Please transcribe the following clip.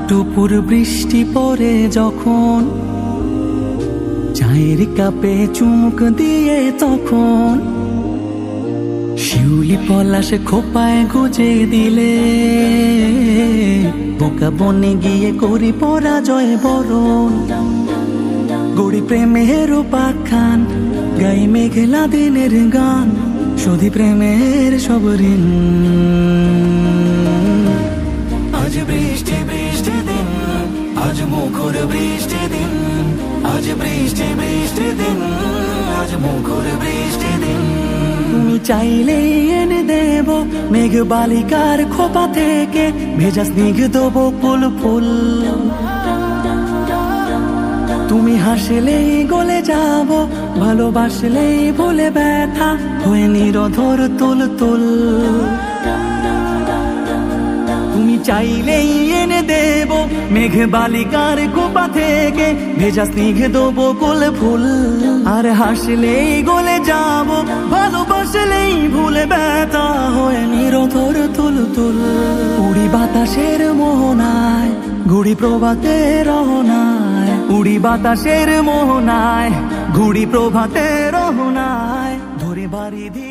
টুপুর বৃষ্টি পড়ে যখন চায়ের কাপে চুমুক দিয়ে তখন শিউলি পলাশ খোপায় গুজে দিলে বোকা বনে গিয়ে করি পরাজয় বরণ গড়ি প্রেমের পাখান গাই মেঘলা দিনের গান শোধি প্রেমের সব ঋণ। আজ বৃষ্টি বৃষ্টি দিন, আজ মুখর বৃষ্টি দিন, আজ বৃষ্টি বৃষ্টি দিন, আজ মুখর বৃষ্টি দিন। তুমি চাইলেই এনে দেব মেঘ বালিকার খোপা থেকে ভেজা স্নিগ্ধ বকুল ফুল। তুমি হাসলেই গলে যাব, ভালোবাসলেই ভুলে ব্যথা হয়ে নিরধর তুল তুল। তুমি চাইলেই এনে দেব মেঘ বালিকার খোপা থেকে ভেজা স্নিগ্ধ বকুল ফুল। আর হাসলেই গলে যাব, ভালোবাসলেই ভুলে ব্যথা হয়ে নিরধর তুল তুল। উড়ি বাতাসের মোহনায়, ঘুড়ি প্রভাতে রহনায়, উড়ি বাতাসের মোহনায়, ঘুড়ি প্রভাতে রহনায়, ধরে বাড়ি দিয়ে